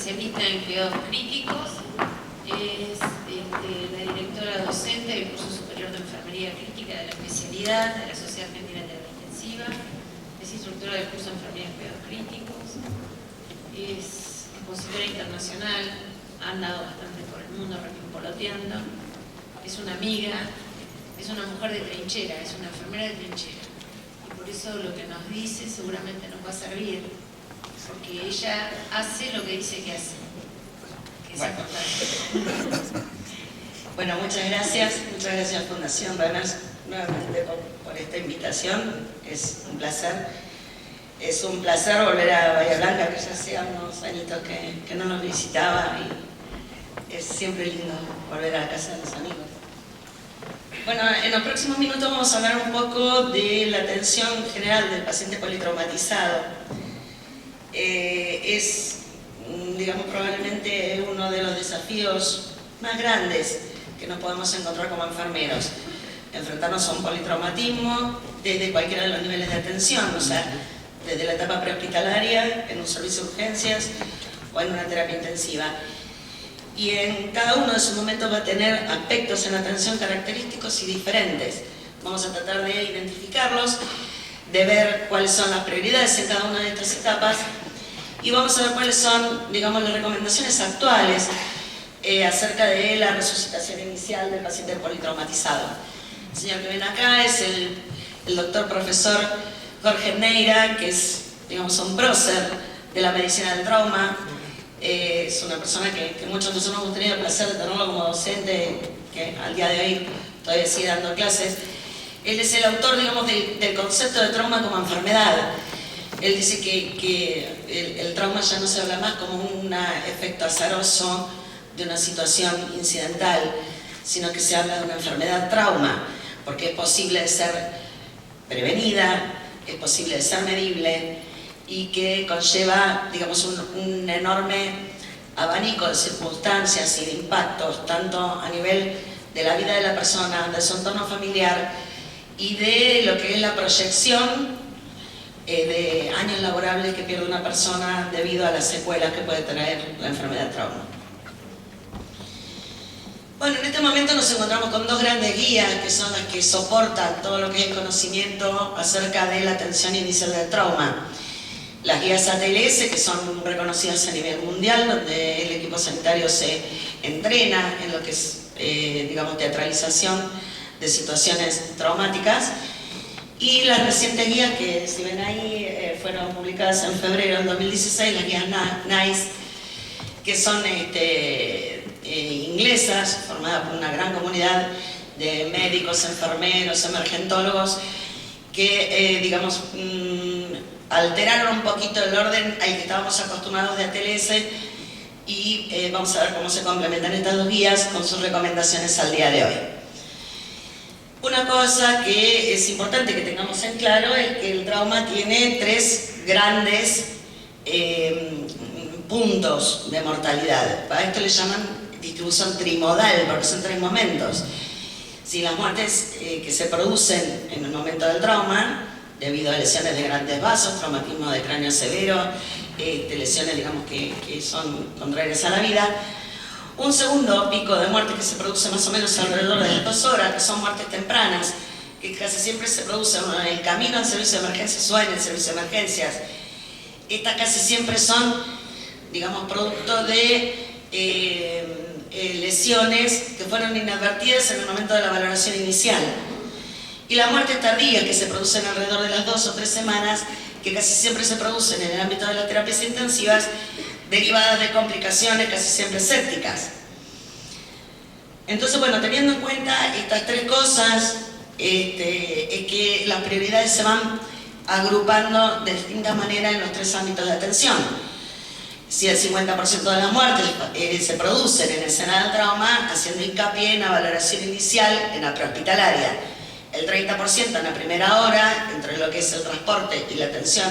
especialista en cuidados críticos, es la directora docente del curso superior de enfermería crítica de la especialidad de la Sociedad Argentina de Terapia Intensiva, es instructora del curso de enfermería en cuidados críticos, es expositora internacional, ha andado bastante por el mundo repimpoloteando, es una amiga, es una mujer de trinchera, es una enfermera de trinchera. Y por eso lo que nos dice seguramente nos va a servir, porque ella hace lo que dice que hace. Que es importante. Bueno, muchas gracias Fundación Runners nuevamente por esta invitación. Es un placer volver a Bahía Blanca, que ya hacía unos añitos que no nos visitaba, y es siempre lindo volver a la casa de los amigos. Bueno, en los próximos minutos vamos a hablar un poco de la atención general del paciente politraumatizado. Es, digamos, probablemente uno de los desafíos más grandes que nos podemos encontrar como enfermeros. Enfrentarnos a un politraumatismo desde cualquiera de los niveles de atención, o sea, desde la etapa prehospitalaria, en un servicio de urgencias o en una terapia intensiva. Y en cada uno de sus momentos va a tener aspectos en la atención característicos y diferentes. Vamos a tratar de identificarlos, de ver cuáles son las prioridades en cada una de estas etapas y vamos a ver cuáles son, digamos, las recomendaciones actuales acerca de la resucitación inicial del paciente politraumatizado. El señor que ven acá es el doctor profesor Jorge Neira, que es, digamos, un prócer de la medicina del trauma. Es una persona que muchos de nosotros hemos tenido el placer de tenerlo como docente, que al día de hoy todavía sigue dando clases. Él es el autor, digamos, del concepto de trauma como enfermedad. Él dice que el trauma ya no se habla más como un efecto azaroso de una situación incidental, sino que se habla de una enfermedad trauma, porque es posible de ser prevenida, es posible de ser medible, y que conlleva, digamos, un enorme abanico de circunstancias y de impactos, tanto a nivel de la vida de la persona, de su entorno familiar y de lo que es la proyección de años laborables que pierde una persona debido a las secuelas que puede traer la enfermedad trauma. Bueno, en este momento nos encontramos con dos grandes guías que son las que soportan todo lo que es el conocimiento acerca de la atención inicial del trauma. Las guías ATLS, que son reconocidas a nivel mundial, donde el equipo sanitario se entrena en lo que es, digamos, teatralización de situaciones traumáticas. Y las recientes guías, que si ven ahí, fueron publicadas en febrero del 2016, las guías NICE, que son inglesas, formadas por una gran comunidad de médicos, enfermeros, emergentólogos, que, digamos, alteraron un poquito el orden al que estábamos acostumbrados de ATLS y vamos a ver cómo se complementan estas dos guías con sus recomendaciones al día de hoy. Una cosa que es importante que tengamos en claro es que el trauma tiene tres grandes puntos de mortalidad. A esto le llaman distribución trimodal, porque son tres momentos. Si las muertes que se producen en el momento del trauma, debido a lesiones de grandes vasos, traumatismo de cráneo severo, lesiones, digamos, que son contrarias a la vida. Un segundo pico de muerte que se produce más o menos alrededor de las 2 horas, que son muertes tempranas, que casi siempre se producen en el camino al servicio de emergencias o en el servicio de emergencias. Estas casi siempre son, digamos, producto de lesiones que fueron inadvertidas en el momento de la valoración inicial. Y las muertes tardías que se producen alrededor de las 2 o 3 semanas, que casi siempre se producen en el ámbito de las terapias intensivas, derivadas de complicaciones casi siempre sépticas. Entonces, bueno, teniendo en cuenta estas tres cosas, es que las prioridades se van agrupando de distintas maneras en los tres ámbitos de atención. Si el 50% de las muertes se producen en escena del trauma, haciendo hincapié en la valoración inicial en la prehospitalaria, el 30% en la primera hora, entre lo que es el transporte y la atención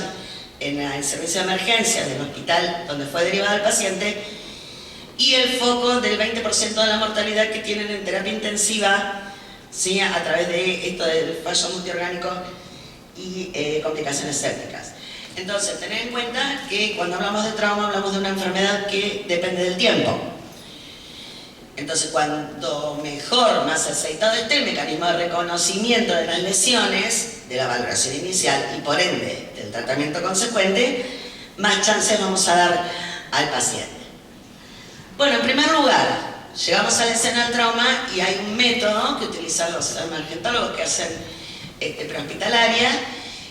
en el servicio de emergencias del hospital donde fue derivado el paciente, y el foco del 20% de la mortalidad que tienen en terapia intensiva, ¿sí?, a través de esto del fallo multiorgánico y complicaciones sépticas. Entonces, tened en cuenta que cuando hablamos de trauma hablamos de una enfermedad que depende del tiempo. Entonces, cuando mejor, más aceitado esté el mecanismo de reconocimiento de las lesiones, de la valoración inicial y por ende del tratamiento consecuente, más chances vamos a dar al paciente. Bueno, en primer lugar, llegamos a la escena del trauma y hay un método que utilizan los emergentólogos que hacen prehospitalaria,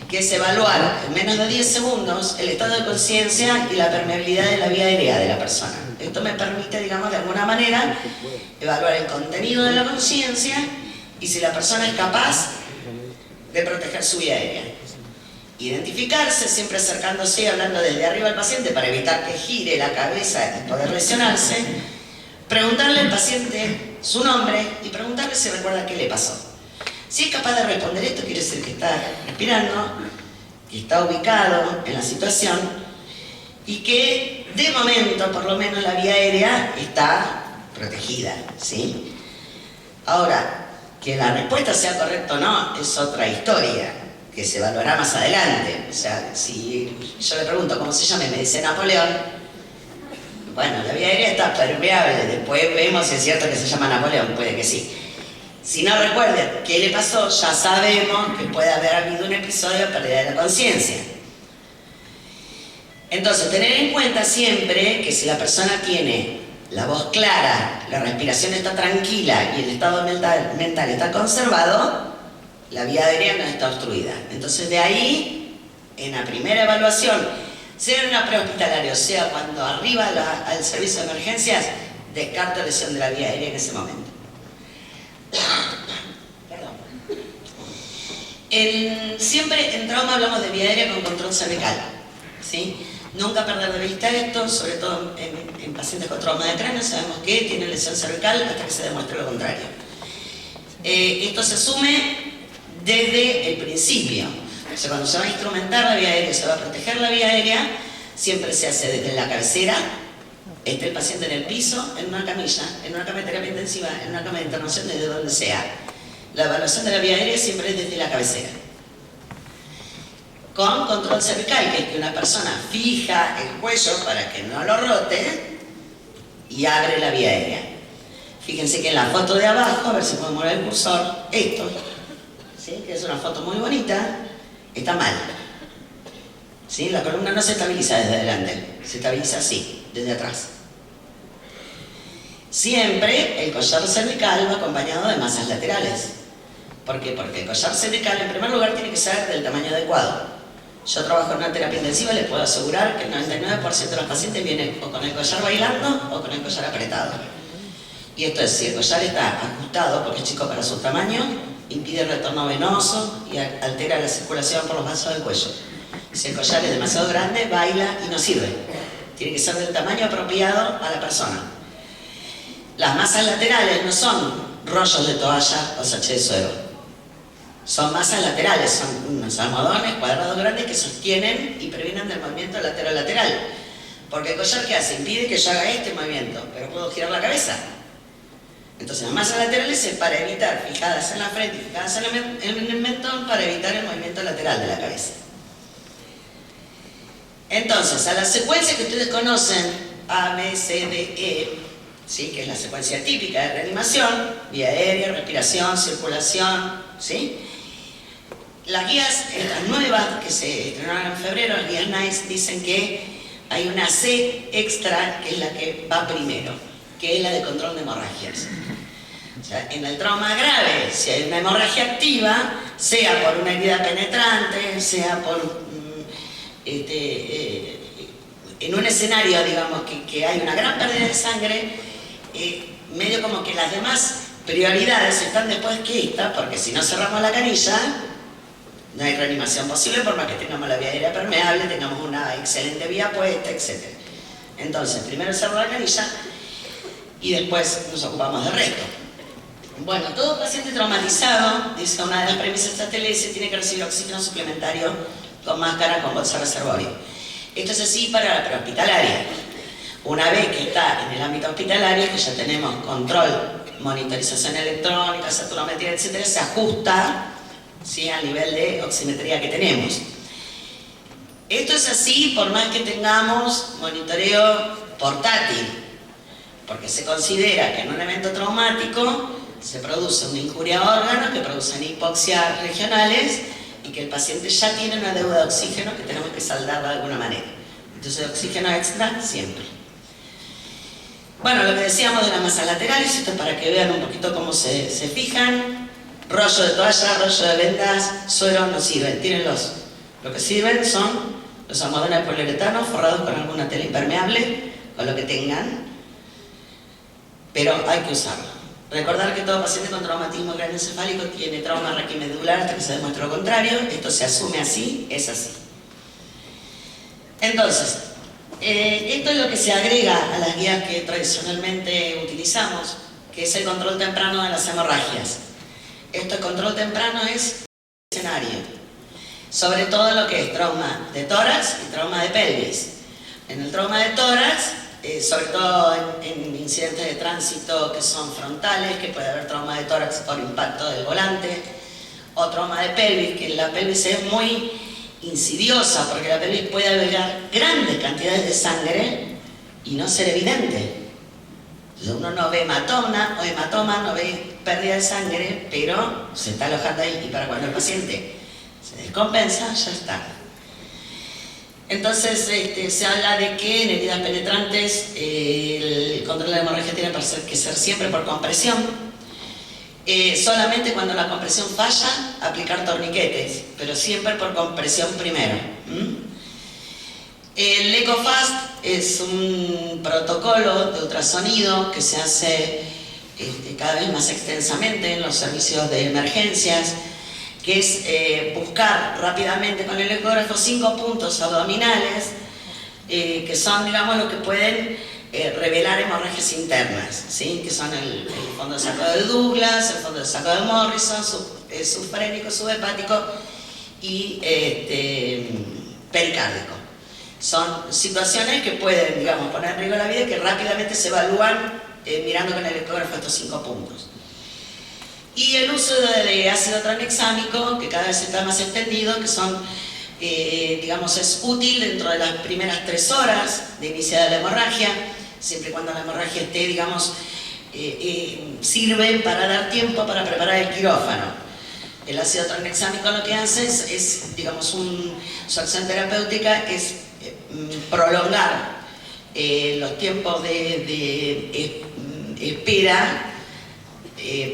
que es evaluar en menos de 10 segundos el estado de conciencia y la permeabilidad de la vía aérea de la persona. Esto me permite, digamos, de alguna manera, evaluar el contenido de la conciencia y si la persona es capaz de proteger su vía aérea. Identificarse, siempre acercándose y hablando desde arriba al paciente para evitar que gire la cabeza y poder lesionarse. Preguntarle al paciente su nombre y preguntarle si recuerda qué le pasó. Si es capaz de responder esto, quiere decir que está respirando, que está ubicado en la situación y que de momento, por lo menos, la vía aérea está protegida, ¿sí? Ahora, que la respuesta sea correcta o no es otra historia, que se evaluará más adelante. O sea, si yo le pregunto cómo se llama y me dice Napoleón, bueno, la vía aérea está permeable, después vemos si es cierto que se llama Napoleón, puede que sí. Si no recuerda qué le pasó, ya sabemos que puede haber habido un episodio de pérdida de la conciencia. Entonces, tener en cuenta siempre que si la persona tiene la voz clara, la respiración está tranquila y el estado mental está conservado, la vía aérea no está obstruida. Entonces, de ahí, en la primera evaluación, sea en una prehospitalaria o sea cuando arriba al servicio de emergencias, descarto lesión de la vía aérea en ese momento. Siempre en trauma hablamos de vía aérea con control cervical, ¿sí? Nunca perder de vista esto, sobre todo en pacientes con trauma de cráneo, sabemos que tienen lesión cervical hasta que se demuestre lo contrario. Esto se asume desde el principio. O sea, cuando se va a instrumentar la vía aérea, se va a proteger la vía aérea, siempre se hace desde la cabecera, el paciente en el piso, en una camilla, en una cama de terapia intensiva, en una cama de internación, desde donde sea. La evaluación de la vía aérea siempre es desde la cabecera. Con control cervical, que es que una persona fija el cuello para que no lo rote y abre la vía aérea. Fíjense que en la foto de abajo, a ver si puedo mover el cursor, esto, ¿sí? Que es una foto muy bonita, está mal. ¿Sí? La columna no se estabiliza desde adelante, se estabiliza así, desde atrás. Siempre el collar cervical va acompañado de masas laterales. ¿Por qué? Porque el collar cervical, en primer lugar, tiene que ser del tamaño adecuado. Yo trabajo en una terapia intensiva y les puedo asegurar que el 99% de los pacientes vienen o con el collar bailando o con el collar apretado. Y esto es, si el collar está ajustado porque es chico para su tamaño, impide el retorno venoso y altera la circulación por los vasos del cuello. Si el collar es demasiado grande, baila y no sirve. Tiene que ser del tamaño apropiado a la persona. Las masas laterales no son rollos de toalla o sachet de suero. Son masas laterales, son unos almohadones cuadrados grandes que sostienen y previenen del movimiento lateral-lateral. Porque el collar, ¿qué hace? Impide que yo haga este movimiento, pero puedo girar la cabeza. Entonces las masas laterales es para evitar, fijadas en la frente y fijadas en el mentón, para evitar el movimiento lateral de la cabeza. Entonces, a la secuencia que ustedes conocen, A, B, C, D, E, ¿sí? Que es la secuencia típica de reanimación, vía aérea, respiración, circulación, ¿sí? Las guías, estas nuevas que se estrenaron en febrero, las guías NICE, dicen que hay una C extra que es la que va primero, que es la de control de hemorragias. O sea, en el trauma grave, si hay una hemorragia activa, sea por una herida penetrante, sea por en un escenario, digamos, que hay una gran pérdida de sangre, medio como que las demás prioridades están después que esta, porque si no cerramos la canilla, no hay reanimación posible, por más que tengamos la vía aérea permeable, tengamos una excelente vía puesta, etc. Entonces, primero cerrar la canilla y después nos ocupamos del resto. Bueno, todo paciente traumatizado, dice una de las premisas de TLS, tiene que recibir oxígeno suplementario con máscara, con bolsa reservorio. Esto es así para la prehospitalaria. Una vez que está en el ámbito hospitalario, que ya tenemos control, monitorización electrónica, saturometría, etc., se ajusta, ¿sí?, al nivel de oximetría que tenemos. Esto es así por más que tengamos monitoreo portátil, porque se considera que en un evento traumático se produce una injuria a órganos que producen hipoxias regionales y que el paciente ya tiene una deuda de oxígeno que tenemos que saldarla de alguna manera. Entonces, oxígeno extra siempre. Bueno, lo que decíamos de las masas laterales, esto es para que vean un poquito cómo se fijan. Rollo de toalla, rollo de vendas, suero no sirven, tírenlos. Lo que sirven son los almohadones de poliuretano forrados con alguna tela impermeable, con lo que tengan, pero hay que usarlo. Recordar que todo paciente con traumatismo craneoencefálico tiene trauma raquimedular hasta que se demuestre lo contrario. Esto se asume así, es así. Entonces, esto es lo que se agrega a las guías que tradicionalmente utilizamos, que es el control temprano de las hemorragias. Este control temprano es escenario, sobre todo lo que es trauma de tórax y trauma de pelvis. En el trauma de tórax, sobre todo en incidentes de tránsito que son frontales, que puede haber trauma de tórax por impacto del volante, o trauma de pelvis, que la pelvis es muy insidiosa, porque la pelvis puede albergar grandes cantidades de sangre y no ser evidente. Entonces uno no ve hematoma, no ve pérdida de sangre, pero se está alojando ahí, y para cuando el paciente se descompensa, ya está. Entonces se habla de que en heridas penetrantes el control de la hemorragia tiene que ser siempre por compresión. Solamente cuando la compresión falla, aplicar torniquetes, pero siempre por compresión primero. El EcoFast es un protocolo de ultrasonido que se hace cada vez más extensamente en los servicios de emergencias, que es buscar rápidamente con el ecógrafo 5 puntos abdominales, que son, digamos, los que pueden revelar hemorragias internas, ¿sí? Que son el fondo de saco de Douglas, el fondo de saco de Morrison, subfrénico, subhepático y pericárdico. Son situaciones que pueden, digamos, poner en riesgo la vida y que rápidamente se evalúan mirando con el ecógrafo estos 5 puntos. Y el uso de ácido tranexámico, que cada vez está más extendido, que son, digamos, es útil dentro de las primeras 3 horas de iniciada la hemorragia, siempre y cuando la hemorragia esté, digamos, sirve para dar tiempo para preparar el quirófano. El ácido tranexámico lo que hace es digamos, su acción terapéutica es prolongar los tiempos de espera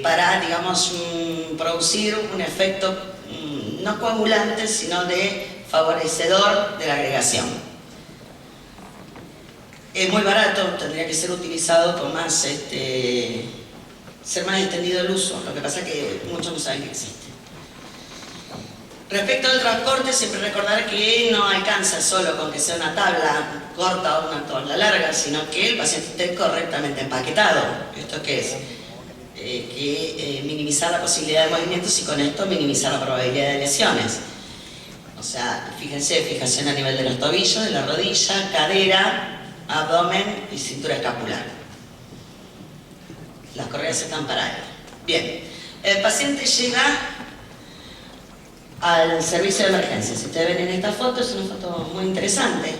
para, digamos, producir un efecto no coagulante, sino de favorecedor de la agregación. Es muy barato, tendría que ser utilizado con más, ser más extendido el uso, lo que pasa es que muchos no saben que existe. Respecto al transporte, siempre recordar que no alcanza solo con que sea una tabla corta o una tabla larga, sino que el paciente esté correctamente empaquetado. ¿Esto qué es? Minimizar la posibilidad de movimientos y con esto minimizar la probabilidad de lesiones. O sea, fíjense, fijación a nivel de los tobillos, de la rodilla, cadera, abdomen y cintura escapular. Las correas están paradas. Bien, el paciente llega al servicio de emergencia. Si ustedes ven en esta foto, es una foto muy interesante.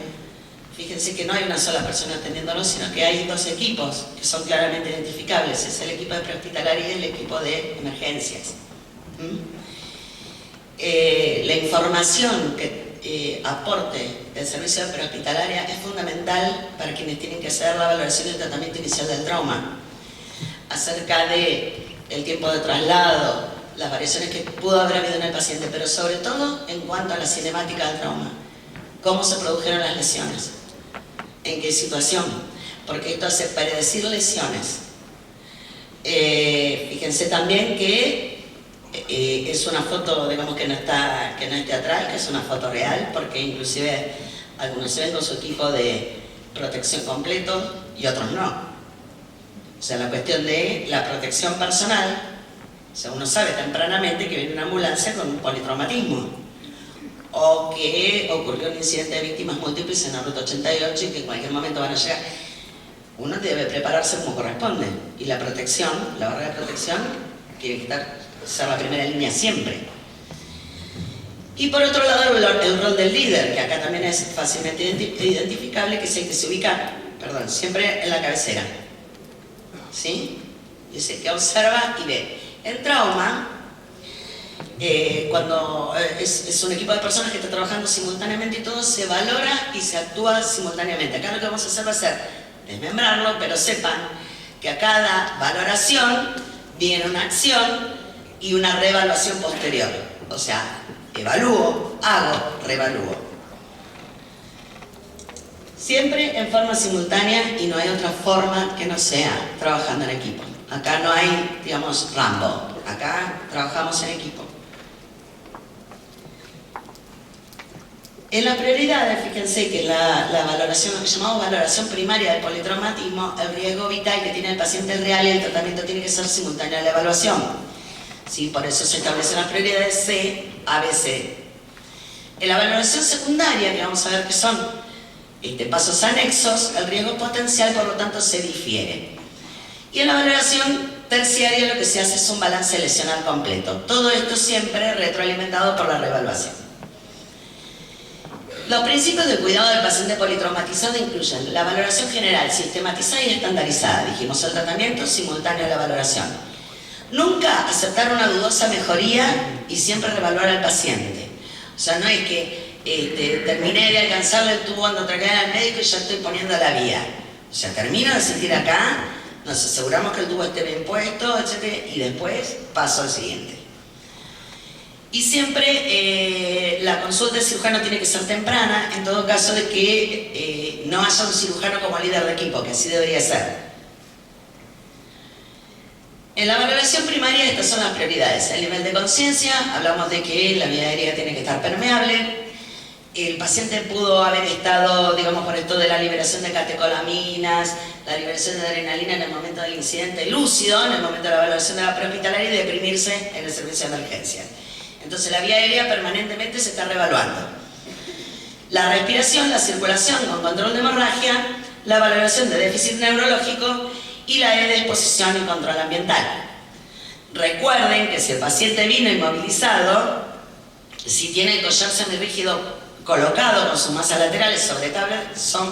Fíjense que no hay una sola persona atendiéndolo, sino que hay 2 equipos que son claramente identificables. Es el equipo de prehospitalaria y el equipo de emergencias. La información que aporte del servicio de prehospitalaria es fundamental para quienes tienen que hacer la valoración del tratamiento inicial del trauma. Acerca del tiempo de traslado, las variaciones que pudo haber habido en el paciente, pero sobre todo en cuanto a la cinemática del trauma. Cómo se produjeron las lesiones. ¿En qué situación? Porque esto hace predecir lesiones. Fíjense también que es una foto, digamos, que no es teatral, que es una foto real, porque inclusive algunos se ven con su equipo de protección completo y otros no. O sea, la cuestión de la protección personal, o sea, uno sabe tempranamente que viene una ambulancia con un politraumatismo, o que ocurrió un incidente de víctimas múltiples en la ruta 88 y que en cualquier momento van a llegar. Uno debe prepararse como corresponde, y la protección, la barrera de protección, tiene que ser la primera línea siempre. Y por otro lado, el rol del líder, que acá también es fácilmente identificable, que es el que se ubica, siempre en la cabecera. ¿Sí? Es el que observa y ve. En trauma, cuando es un equipo de personas que está trabajando simultáneamente y todo, se valora y se actúa simultáneamente. Acá lo que vamos a hacer va a ser desmembrarlo, pero sepan que a cada valoración viene una acción y una reevaluación posterior. O sea, evalúo, hago, reevalúo. Siempre en forma simultánea y no hay otra forma que no sea trabajando en equipo. Acá no hay, digamos, Rambo. Acá trabajamos en equipo. En las prioridades, fíjense que la valoración, lo que llamamos valoración primaria del politraumatismo, el riesgo vital que tiene el paciente es real y el tratamiento tiene que ser simultáneo a la evaluación. ¿Sí? Por eso se establecen las prioridades C, A, B, C. En la valoración secundaria, que vamos a ver que son pasos anexos, el riesgo potencial, por lo tanto, se difiere. Y en la valoración terciaria lo que se hace es un balance lesional completo. Todo esto siempre retroalimentado por la reevaluación. Los principios de cuidado del paciente politraumatizado incluyen la valoración general, sistematizada y estandarizada. Dijimos el tratamiento simultáneo a la valoración. Nunca aceptar una dudosa mejoría y siempre reevaluar al paciente. O sea, no es que terminé de alcanzarle el tubo endotraqueal al médico y ya estoy poniendo la vía. O sea, termino de asistir acá, nos aseguramos que el tubo esté bien puesto, etc. Y después paso al siguiente. Y siempre la consulta del cirujano tiene que ser temprana, en todo caso de que no haya un cirujano como líder de equipo, que así debería ser. En la valoración primaria estas son las prioridades. El nivel de conciencia, hablamos de que la vía aérea tiene que estar permeable. El paciente pudo haber estado, digamos, por esto de la liberación de catecolaminas, la liberación de adrenalina en el momento del incidente, lúcido en el momento de la valoración de la prehospitalaria y deprimirse en el servicio de emergencia. Entonces la vía aérea permanentemente se está reevaluando. La respiración, la circulación con control de hemorragia, la valoración de déficit neurológico y la de exposición y control ambiental. Recuerden que si el paciente vino inmovilizado, si tiene el collar semirrígido colocado con sus masas laterales sobre tabla,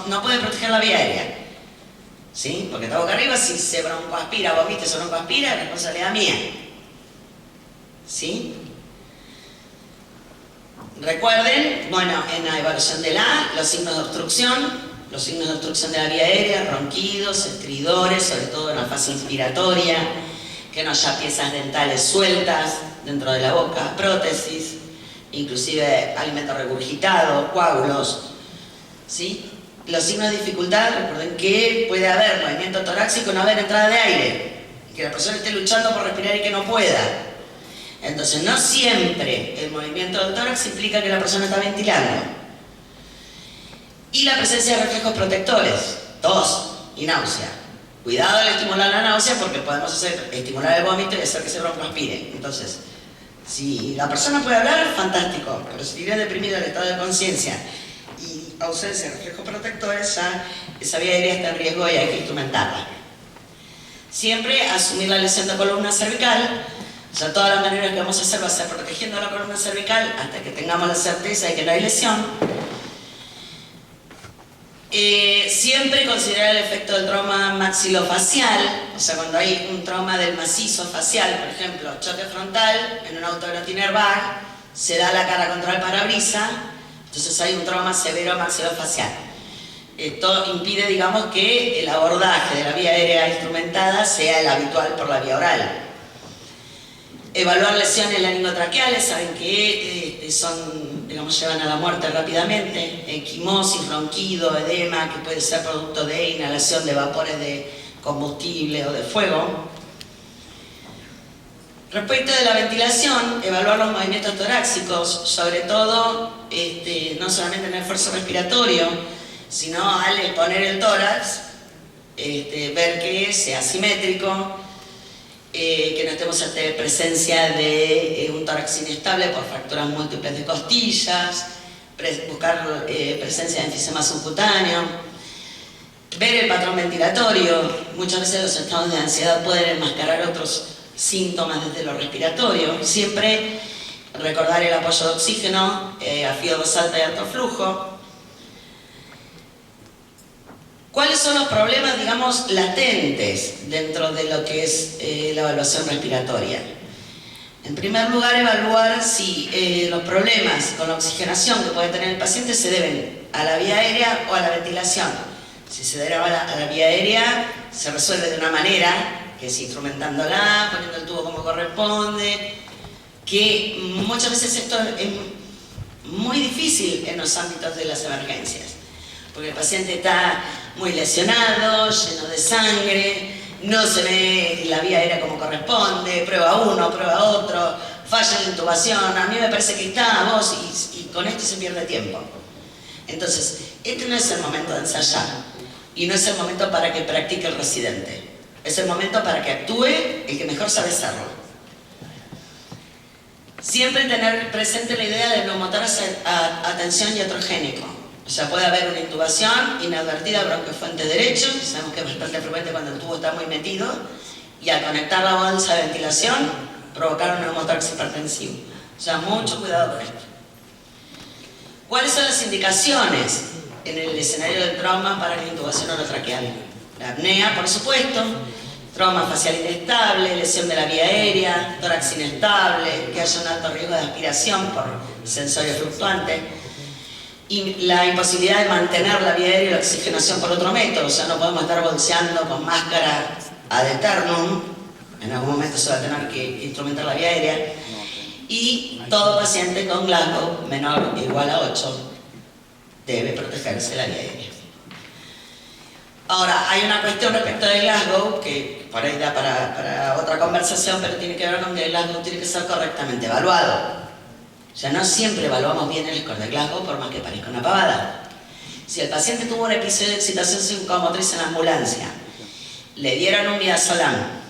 no puede proteger la vía aérea. ¿Sí? Porque está boca arriba, si se broncoaspira, vomite, se broncoaspira, es responsabilidad mía. ¿Sí? Recuerden, bueno, en la evaluación de los signos de obstrucción de la vía aérea, ronquidos, estridores, sobre todo en la fase inspiratoria, que no haya piezas dentales sueltas dentro de la boca, prótesis, inclusive alimento regurgitado, coágulos, ¿sí? Los signos de dificultad, recuerden que puede haber movimiento torácico y no haber entrada de aire, que la persona esté luchando por respirar y que no pueda. Entonces, no siempre el movimiento del tórax implica que la persona está ventilando. Y la presencia de reflejos protectores, tos y náusea. Cuidado al estimular la náusea porque podemos estimular el vómito y hacer que se broncoaspire. Entonces, si la persona puede hablar, fantástico, pero si tiene deprimido el estado de conciencia y ausencia de reflejos protectores, ya esa vía aérea está en riesgo y hay que instrumentarla. Siempre asumir la lesión de columna cervical. O sea, todas las maneras que vamos a hacer va a ser protegiendo la columna cervical hasta que tengamos la certeza de que no hay lesión. Siempre considerar el efecto del trauma maxilofacial, o sea, cuando hay un trauma del macizo facial, por ejemplo, choque frontal, en un autogrotin airbag, se da la cara contra el parabrisas, entonces hay un trauma severo maxilofacial. Esto impide, digamos, que el abordaje de la vía aérea instrumentada sea el habitual por la vía oral. Evaluar lesiones laringotraqueales, saben que llevan a la muerte rápidamente, equimosis, ronquido, edema, que puede ser producto de inhalación de vapores de combustible o de fuego. Respecto de la ventilación, evaluar los movimientos torácicos, sobre todo, no solamente en el esfuerzo respiratorio, sino al exponer el tórax, ver que sea simétrico, que no estemos ante presencia de un tórax inestable por fracturas múltiples de costillas, buscar presencia de enfisema subcutáneo, ver el patrón ventilatorio. Muchas veces los estados de ansiedad pueden enmascarar otros síntomas desde lo respiratorio. Siempre recordar el apoyo de oxígeno a FIO2 alta y alto flujo. ¿Cuáles son los problemas, digamos, latentes dentro de lo que es la evaluación respiratoria? En primer lugar, evaluar si los problemas con la oxigenación que puede tener el paciente se deben a la vía aérea o a la ventilación. Si se debe a la vía aérea, se resuelve de una manera, que es instrumentándola, poniendo el tubo como corresponde, que muchas veces esto es muy difícil en los ámbitos de las emergencias, porque el paciente está muy lesionado, lleno de sangre, no se ve la vía aérea como corresponde, prueba uno, prueba otro, falla en la intubación, a mí me parece que está, vos, y con esto se pierde tiempo. Entonces, este no es el momento de ensayar, y no es el momento para que practique el residente, es el momento para que actúe el que mejor sabe hacerlo. Siempre tener presente la idea del neumotórax a tensión iatrogénico. O sea, puede haber una intubación inadvertida bronquiofuente derecho, sabemos que es bastante frecuente cuando el tubo está muy metido, y al conectar la bolsa de ventilación, provocar un neumotórax hipertensivo. O sea, mucho cuidado con esto. ¿Cuáles son las indicaciones en el escenario del trauma para la intubación orotraqueal? La apnea, por supuesto, trauma facial inestable, lesión de la vía aérea, tórax inestable, que haya un alto riesgo de aspiración por sensorio fluctuante, y la imposibilidad de mantener la vía aérea y la oxigenación por otro método. O sea, no podemos estar bolseando con máscara ad eternum, en algún momento se va a tener que instrumentar la vía aérea, y todo paciente con Glasgow menor o igual a 8 debe protegerse la vía aérea. Ahora, hay una cuestión respecto de Glasgow, que por ahí da para otra conversación, pero tiene que ver con que el Glasgow tiene que ser correctamente evaluado. O sea, no siempre evaluamos bien el score de Glasgow, por más que parezca una pavada. Si el paciente tuvo un episodio de excitación psicomotriz en la ambulancia, le dieron un midazolam,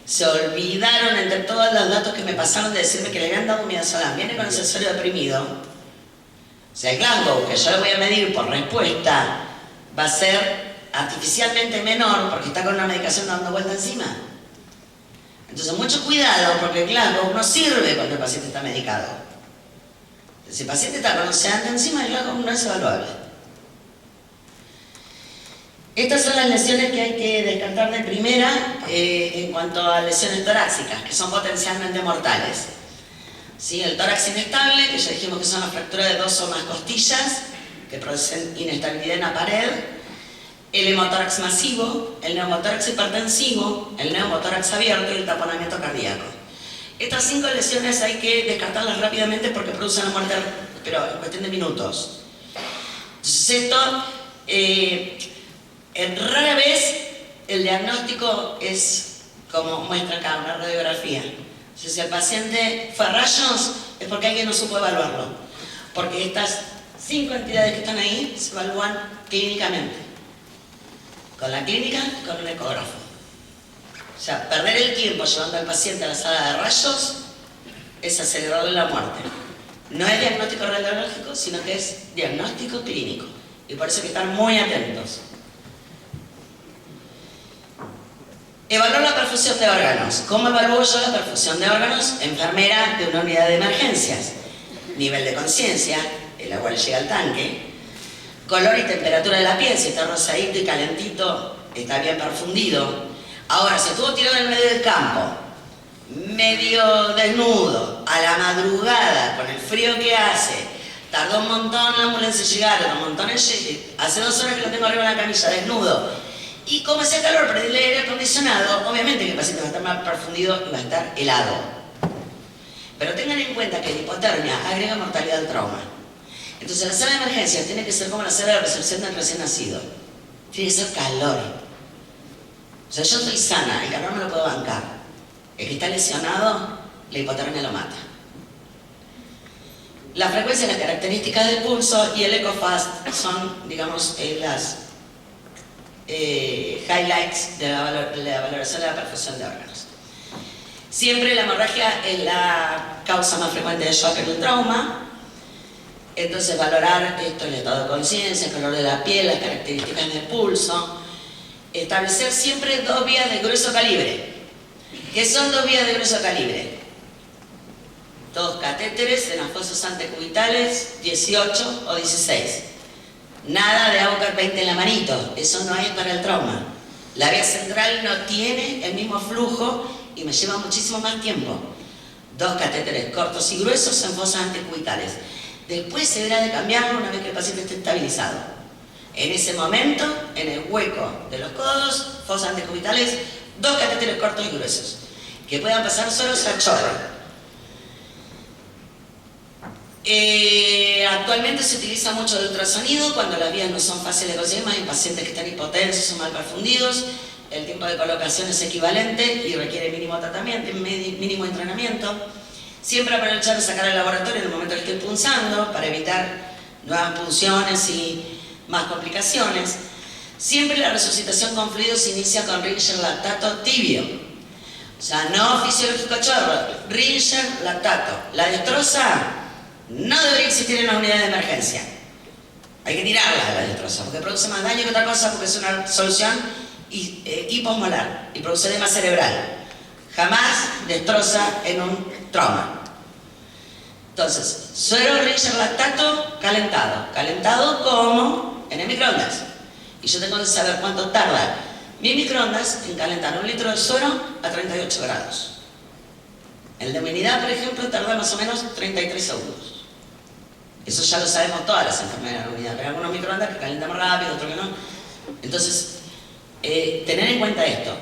se olvidaron entre todos los datos que me pasaron de decirme que le habían dado un midazolam, viene con el sensorio deprimido, o sea, el Glasgow que yo le voy a medir por respuesta va a ser artificialmente menor porque está con una medicación dando vuelta encima. Entonces, mucho cuidado, porque el Glasgow no sirve cuando el paciente está medicado. Si el paciente está con un sedante encima, el Glasgow no es evaluable. Estas son las lesiones que hay que descartar de primera en cuanto a lesiones torácicas, que son potencialmente mortales. ¿Sí? El tórax inestable, que ya dijimos que son las fracturas de 2 o más costillas, que producen inestabilidad en la pared. El hemotórax masivo, el neumotórax hipertensivo, el neumotórax abierto y el taponamiento cardíaco. Estas 5 lesiones hay que descartarlas rápidamente porque producen la muerte, pero en cuestión de minutos. Entonces esto, rara vez el diagnóstico es como muestra acá, una radiografía. Entonces, si el paciente fue a rayos, es porque alguien no supo evaluarlo. Porque estas 5 entidades que están ahí se evalúan clínicamente. Con la clínica y con un ecógrafo. O sea, perder el tiempo llevando al paciente a la sala de rayos es acelerarle la muerte. No es diagnóstico radiológico, sino que es diagnóstico clínico. Y por eso hay que estar muy atentos. Evaluar la perfusión de órganos. ¿Cómo evalúo yo la perfusión de órganos? Enfermera de una unidad de emergencias. Nivel de conciencia, el agua le llega al tanque. Color y temperatura de la piel, si está rosadito y calentito, está bien perfundido. Ahora, si estuvo tirado en medio del campo, medio desnudo, a la madrugada, con el frío que hace, tardó un montón la ambulancia en llegar, un montón en llegar, hace 2 horas que lo tengo arriba en la camilla, desnudo, y como ese calor, pero el aire acondicionado, obviamente que el paciente va a estar más perfundido y va a estar helado. Pero tengan en cuenta que la hipotermia agrega mortalidad al trauma. Entonces la sala de emergencias tiene que ser como la sala de recepción del recién nacido. Tiene que ser calor. O sea, yo soy sana, el calor me lo puedo bancar. El que está lesionado, la hipotermia lo mata. La frecuencia y las características del pulso y el EcoFast son, digamos, las highlights de la valoración de la perfusión de órganos. Siempre la hemorragia es la causa más frecuente de shock en el trauma. Entonces valorar esto, el estado de conciencia, el color de la piel, las características del pulso. Establecer siempre 2 vías de grueso calibre. ¿Qué son 2 vías de grueso calibre? 2 catéteres en las fosas antecubitales, 18 o 16. Nada de Avocat 20 en la manito, eso no es para el trauma. La vía central no tiene el mismo flujo y me lleva muchísimo más tiempo. 2 catéteres cortos y gruesos en fosas antecubitales. Después se deberá de cambiarlo una vez que el paciente esté estabilizado. En ese momento, en el hueco de los codos, fosas antecubitales, 2 catéteres cortos y gruesos, que puedan pasar solos a chorro. Actualmente se utiliza mucho el ultrasonido cuando las vías no son fáciles de conseguir, más en pacientes que están hipotensos o mal perfundidos. El tiempo de colocación es equivalente y requiere mínimo tratamiento, mínimo entrenamiento. Siempre aprovechar de sacar el laboratorio en el momento en que esté punzando para evitar nuevas punciones y más complicaciones. Siempre la resucitación con fluidos se inicia con Ringer lactato tibio. O sea, no fisiológico chorro, Ringer lactato. La destroza no debería existir en las unidades de emergencia. Hay que tirarla a la destroza, porque produce más daño que otra cosa, porque es una solución hiposmolar y produce edema cerebral. Jamás destroza en un trauma. Entonces, suero Ringer lactato calentado. Calentado como en el microondas. Y yo tengo que saber cuánto tarda mi microondas en calentar 1 litro de suero a 38 grados. El de humanidad, por ejemplo, tarda más o menos 33 segundos. Eso ya lo sabemos todas las enfermedades de la unidad, pero hay algunos microondas que calientan más rápido, otros que no. Entonces, tener en cuenta esto.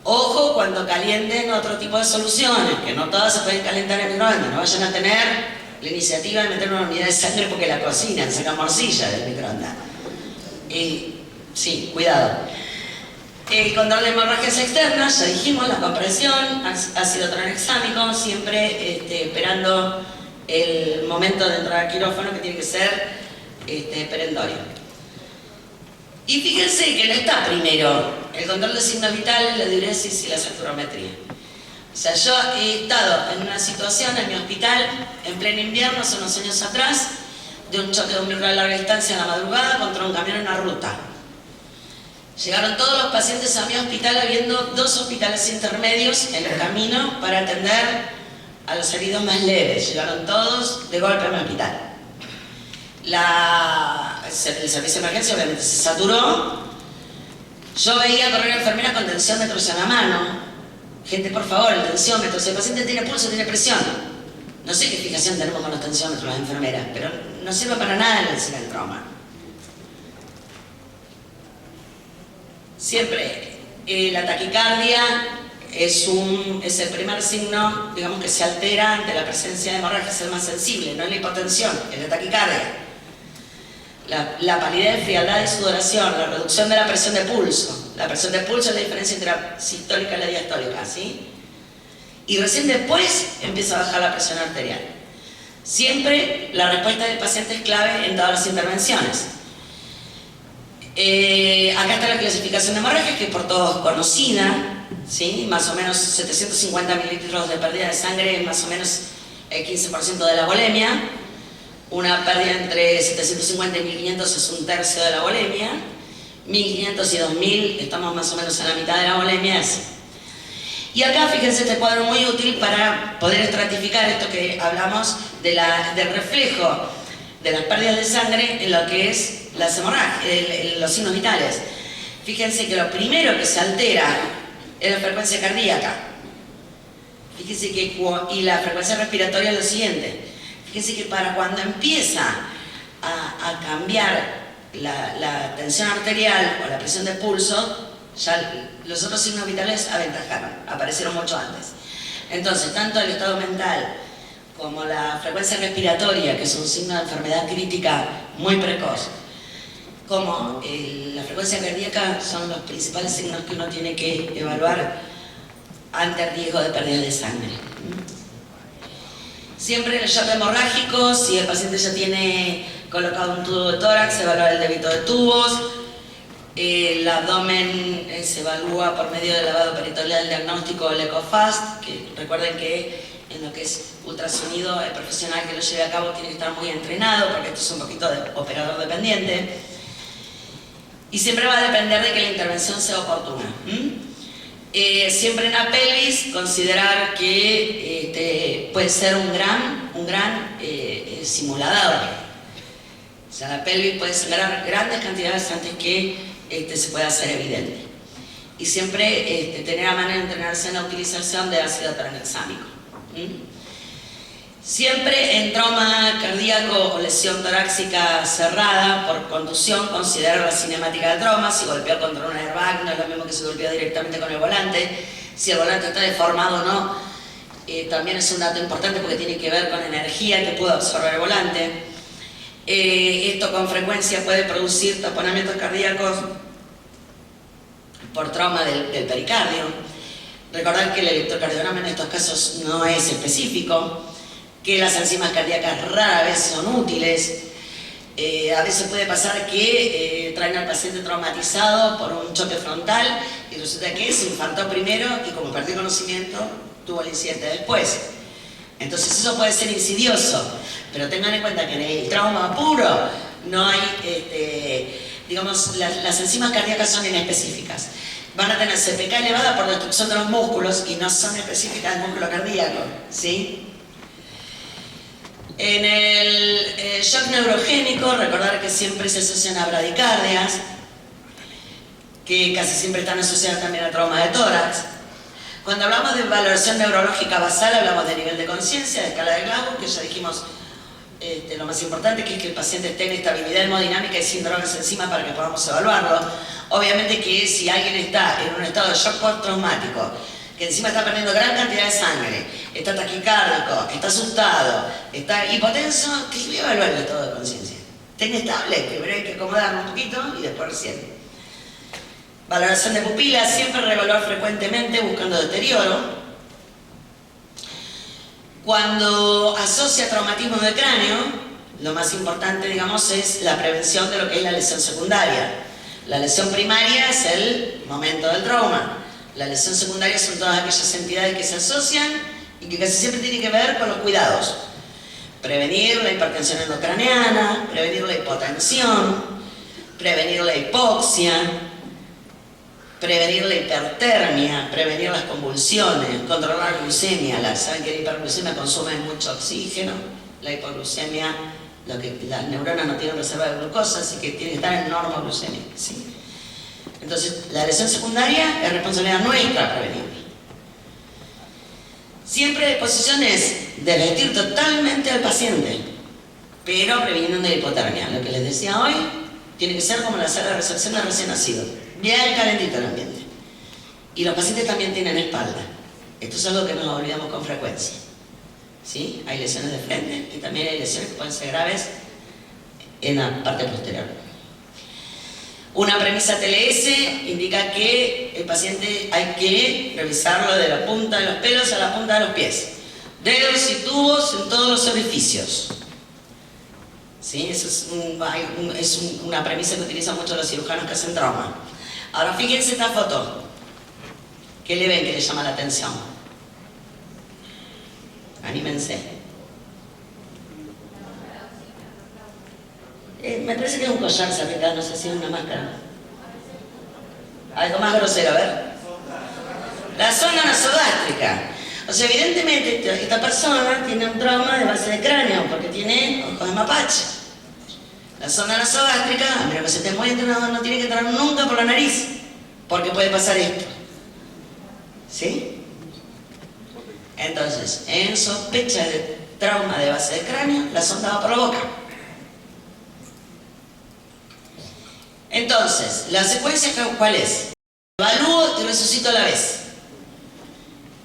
Ojo cuando calienten otro tipo de soluciones, que no todas se pueden calentar en microondas. No vayan a tener la iniciativa de meter una unidad de sangre porque la cocinan, sacan morcilla del microondas. Sí, cuidado. El control de hemorragias externas, ya dijimos, la compresión, ácido tranexámico, siempre esperando el momento de entrar al quirófano, que tiene que ser perentorio. Y fíjense que no está primero el control de signos vitales, la diuresis y la saturometría. O sea, yo he estado en una situación en mi hospital, en pleno invierno, hace unos años atrás, de un choque de un micro de larga distancia en la madrugada contra un camión en una ruta. Llegaron todos los pacientes a mi hospital, habiendo 2 hospitales intermedios en el camino para atender a los heridos más leves. Llegaron todos de golpe a mi hospital. El servicio de emergencia obviamente se saturó. Yo veía correr enfermeras con tensiómetros en la mano. Gente, por favor, el tensiómetro. Si el paciente tiene pulso, tiene presión. No sé qué fijación tenemos con los tensiómetros las enfermeras, pero no sirve para nada en el trauma. Siempre la taquicardia es el primer signo, digamos, que se altera ante la presencia de hemorragia, es el más sensible, no es la hipotensión, es la taquicardia. La palidez, frialdad y sudoración, la reducción de la presión de pulso. La presión de pulso es la diferencia entre la sistólica y la diastólica, ¿sí? Y recién después empieza a bajar la presión arterial. Siempre la respuesta del paciente es clave en todas las intervenciones. Acá está la clasificación de hemorragias, que es por todos conocida, ¿sí? Más o menos 750 mililitros de pérdida de sangre, más o menos el 15% de la volemia. Una pérdida entre 750 y 1500 es 1/3 de la volemia. 1500 y 2000 estamos más o menos en la mitad de la volemia. Y acá fíjense este cuadro muy útil para poder estratificar esto que hablamos del reflejo de las pérdidas de sangre en lo que es las hemorragias, los signos vitales. Fíjense que lo primero que se altera es la frecuencia cardíaca. Fíjense que, y la frecuencia respiratoria es lo siguiente. Fíjense que para cuando empieza a cambiar la tensión arterial o la presión de pulso, ya los otros signos vitales aventajaron, aparecieron mucho antes. Entonces, tanto el estado mental como la frecuencia respiratoria, que es un signo de enfermedad crítica muy precoz, como la frecuencia cardíaca, son los principales signos que uno tiene que evaluar ante el riesgo de pérdida de sangre. Siempre en el shock hemorrágico, si el paciente ya tiene colocado un tubo de tórax, evaluar el débito de tubos. El abdomen se evalúa por medio del lavado peritoneal diagnóstico, el EcoFast, que recuerden que en lo que es ultrasonido, el profesional que lo lleve a cabo tiene que estar muy entrenado, porque esto es un poquito de operador dependiente. Y siempre va a depender de que la intervención sea oportuna. Siempre en la pelvis considerar que puede ser un gran simulador. O sea, la pelvis puede sangrar grandes cantidades antes que se pueda hacer evidente. Y siempre tener a mano de entrenarse en la utilización de ácido tranexámico. Siempre en trauma cardíaco o lesión torácica cerrada por contusión, considerar la cinemática del trauma. Si golpeó contra un airbag, no es lo mismo que si golpeó directamente con el volante. Si el volante está deformado o no, también es un dato importante porque tiene que ver con la energía que pudo absorber el volante. Esto con frecuencia puede producir taponamientos cardíacos por trauma del pericardio. Recordar que el electrocardiograma en estos casos no es específico, que las enzimas cardíacas rara vez son útiles. A veces puede pasar que traen al paciente traumatizado por un choque frontal y resulta que se infartó primero y como perdió conocimiento tuvo el incidente después. Entonces eso puede ser insidioso, pero tengan en cuenta que en el trauma puro no hay, digamos, las enzimas cardíacas son inespecíficas. Van a tener CPK elevada por destrucción de los músculos y no son específicas del músculo cardíaco, ¿sí? En el shock neurogénico, recordar que siempre se asocian a bradicardias, que casi siempre están asociadas también a trauma de tórax. Cuando hablamos de valoración neurológica basal, hablamos de nivel de conciencia, de escala de Glasgow, que ya dijimos lo más importante, que es que el paciente esté en estabilidad hemodinámica y sin drogas encima para que podamos evaluarlo. Obviamente que si alguien está en un estado de shock postraumático, que encima está perdiendo gran cantidad de sangre, está taquicárdico, está asustado, está hipotenso, ¿qué le va a evaluar el estado de conciencia? Está inestable, que hay que acomodarlo un poquito y después recién. Valoración de pupilas, siempre reevaluar frecuentemente buscando deterioro. Cuando asocia traumatismo de cráneo, lo más importante, digamos, es la prevención de lo que es la lesión secundaria. La lesión primaria es el momento del trauma. La lesión secundaria son todas aquellas entidades que se asocian y que casi siempre tienen que ver con los cuidados. Prevenir la hipertensión endocraneana, prevenir la hipotensión, prevenir la hipoxia, prevenir la hipertermia, prevenir las convulsiones, controlar la glucemia. Saben que la hiperglucemia consume mucho oxígeno, la hipoglucemia, las neuronas no tienen reserva de glucosa, así que tiene que estar en normoglucemia, ¿sí? Entonces, la lesión secundaria es responsabilidad nuestra prevenirla. Siempre la posición es desvestir totalmente al paciente, pero previniendo la hipotermia. Lo que les decía hoy tiene que ser como la sala de recepción de recién nacido, bien calentito el ambiente. Y los pacientes también tienen espalda. Esto es algo que nos olvidamos con frecuencia. ¿Sí? Hay lesiones de frente y también hay lesiones que pueden ser graves en la parte posterior. Una premisa TLS indica que el paciente hay que revisarlo de la punta de los pelos a la punta de los pies. Dedos y tubos en todos los orificios. ¿Sí? Eso es una premisa que utilizan mucho los cirujanos que hacen trauma. Ahora fíjense esta foto. ¿Qué le ven que le llama la atención? Anímense. Me parece que es un collar, ¿sabes? No sé si es una máscara. Algo más grosero, a ver. La zona nasogástrica. O sea, evidentemente esta persona tiene un trauma de base de cráneo porque tiene ojos de mapache. La zona nasogástrica, a menos que se esté muy entrenado, no tiene que entrar nunca por la nariz porque puede pasar esto. ¿Sí? Entonces, en sospecha de trauma de base de cráneo, la sonda va por la boca. Entonces, la secuencia, ¿cuál es? Evalúo y resucito a la vez.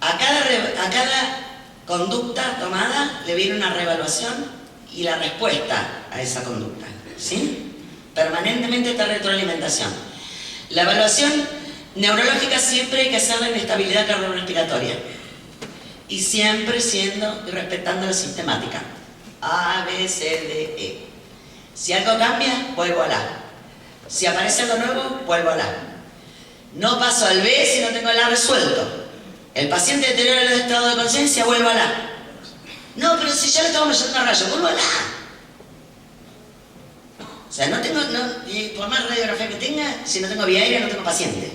A cada conducta tomada le viene una reevaluación y la respuesta a esa conducta. ¿Sí? Permanentemente esta retroalimentación. La evaluación neurológica siempre hay que hacerla en estabilidad cardiorrespiratoria. Y siempre siendo y respetando la sistemática. A, B, C, D, E. Si algo cambia, vuelvo al A. Si aparece algo nuevo, vuelvo al A. No paso al B si no tengo el A resuelto. El paciente deteriora el estado de conciencia, vuelvo al A. No, pero si ya le estamos metiendo a rayo, vuelvo al A. O sea, por más radiografía que tenga, si no tengo vía aérea, no tengo paciente.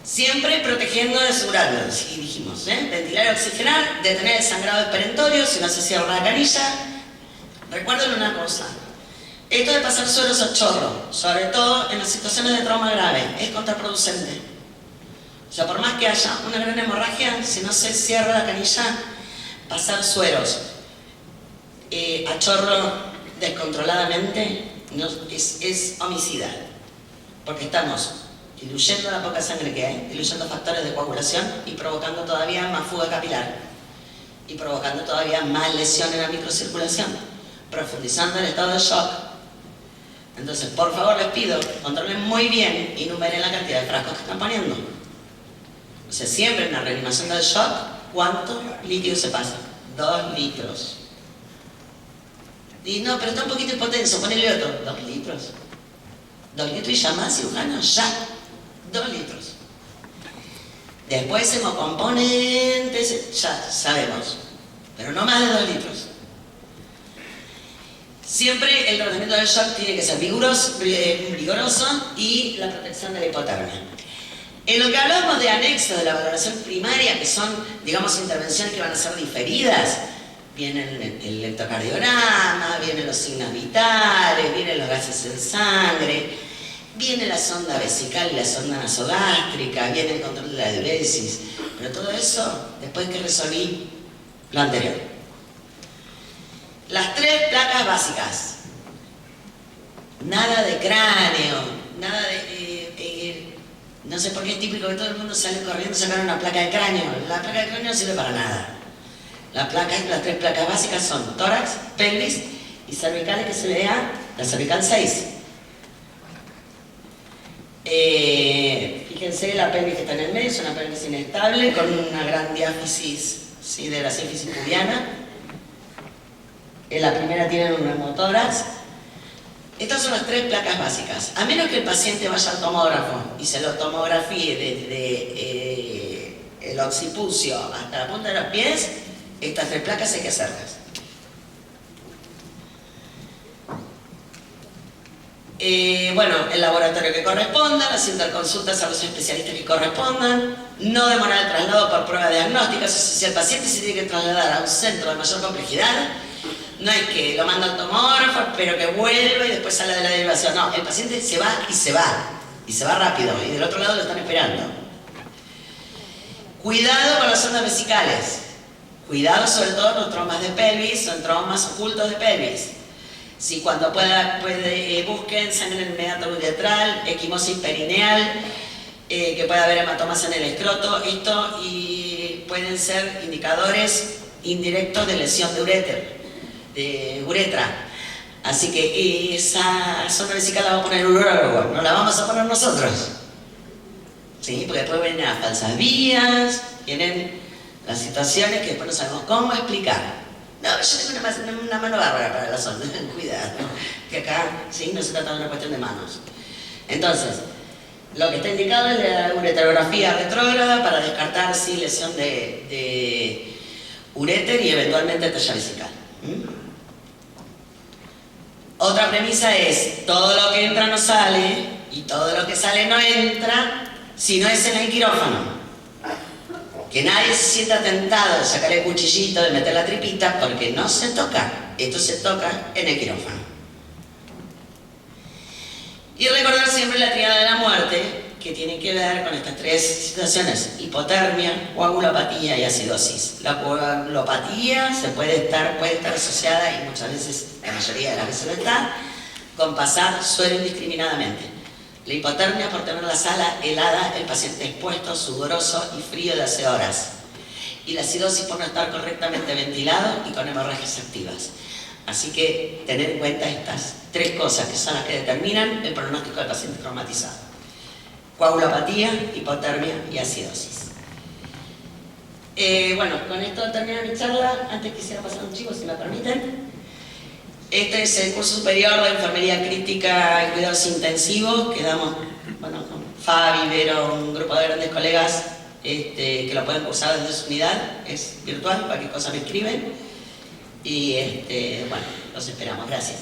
Siempre protegiendo y asegurando, si dijimos, ventilar y oxigenar, detener el sangrado esperentorio si no se cierra la canilla. Recuerden una cosa, esto de pasar sueros a chorro, sobre todo en las situaciones de trauma grave, es contraproducente. O sea, por más que haya una gran hemorragia, si no se cierra la canilla, pasar sueros a chorro descontroladamente es homicida, porque estamos diluyendo la poca sangre que hay, diluyendo factores de coagulación y provocando todavía más fuga capilar y provocando todavía más lesión en la microcirculación, profundizando el estado de shock. Entonces, por favor, les pido, controlen muy bien y numeren la cantidad de frascos que están poniendo. O sea, siempre en la reanimación del shock, ¿cuánto líquido se pasa? 2 litros. Y no, pero está un poquito hipotenso, ponele otro. 2 litros. 2 litros y ya más, cirujano, ya. 2 litros. Después hemocomponentes, ya sabemos, pero no más de 2 litros. Siempre el tratamiento del shock tiene que ser vigoroso y la protección de la hipotermia. En lo que hablamos de anexos de la valoración primaria, que son, digamos, intervenciones que van a ser diferidas, viene el electrocardiograma, vienen los signos vitales, vienen los gases en sangre, viene la sonda vesical y la sonda nasogástrica, viene el control de la diuresis, pero todo eso después que resolví lo anterior. Las 3 placas básicas. Nada de cráneo, nada de... no sé por qué es típico que todo el mundo sale corriendo a sacar una placa de cráneo. La placa de cráneo no sirve para nada. Las 3 placas básicas son tórax, pelvis y cervicales, que se le da la cervical 6. Fíjense, la pelvis que está en el medio es una pelvis inestable con una gran diáfisis, ¿sí?, de la sífisis pubiana. En la primera tienen un neumotórax. Estas son las 3 placas básicas. A menos que el paciente vaya al tomógrafo y se lo tomografíe desde el occipucio hasta la punta de los pies, estas 3 placas hay que hacerlas. Bueno, el laboratorio que corresponda, las interconsultas a los especialistas que correspondan, no demorar el traslado por prueba diagnóstica. Si el paciente se tiene que trasladar a un centro de mayor complejidad, no es que lo manda al tomógrafo, pero que vuelva y después sale de la derivación. No, el paciente se va, y se va rápido, y del otro lado lo están esperando. Cuidado con las sondas vesicales, cuidado sobre todo en los traumas de pelvis o en traumas ocultos de pelvis. Si cuando busquen sangre en meato uretral, equimosis perineal, que puede haber hematomas en el escroto, esto y pueden ser indicadores indirectos de lesión de uretra. Así que esa sonda vesical la va a poner el urólogo, no la vamos a poner nosotros. ¿Sí? Porque después vienen las falsas vías, vienen las situaciones que después no sabemos cómo explicar. No, yo tengo una mano bárbara para la sonda, cuidado, que acá sí no se trata de una cuestión de manos. Entonces, lo que está indicado es la ureterografía retrógrada para descartar sí lesión de uréter y eventualmente talla vesical. Otra premisa es, todo lo que entra no sale y todo lo que sale no entra si no es en el quirófano. Que nadie se sienta tentado de sacar el cuchillito, de meter la tripita, porque no se toca. Esto se toca en el quirófano. Y recordar siempre la tríada de la muerte, que tiene que ver con estas 3 situaciones: hipotermia, coagulopatía y acidosis. La coagulopatía puede estar asociada, y muchas veces, la mayoría de las veces lo está, con pasar suero indiscriminadamente. La hipotermia por tener la sala helada, el paciente expuesto, sudoroso y frío de hace horas. Y la acidosis por no estar correctamente ventilado y con hemorragias activas. Así que tener en cuenta estas 3 cosas que son las que determinan el pronóstico del paciente traumatizado: coagulopatía, hipotermia y acidosis. Bueno, con esto termina mi charla. Antes quisiera pasar un chivo, si me permiten. Este es el curso superior de enfermería crítica y cuidados intensivos que damos, bueno, con Fabi, Vero, un grupo de grandes colegas que lo pueden cursar desde su unidad. Es virtual, cualquier cosa me escriben. Y bueno, los esperamos. Gracias.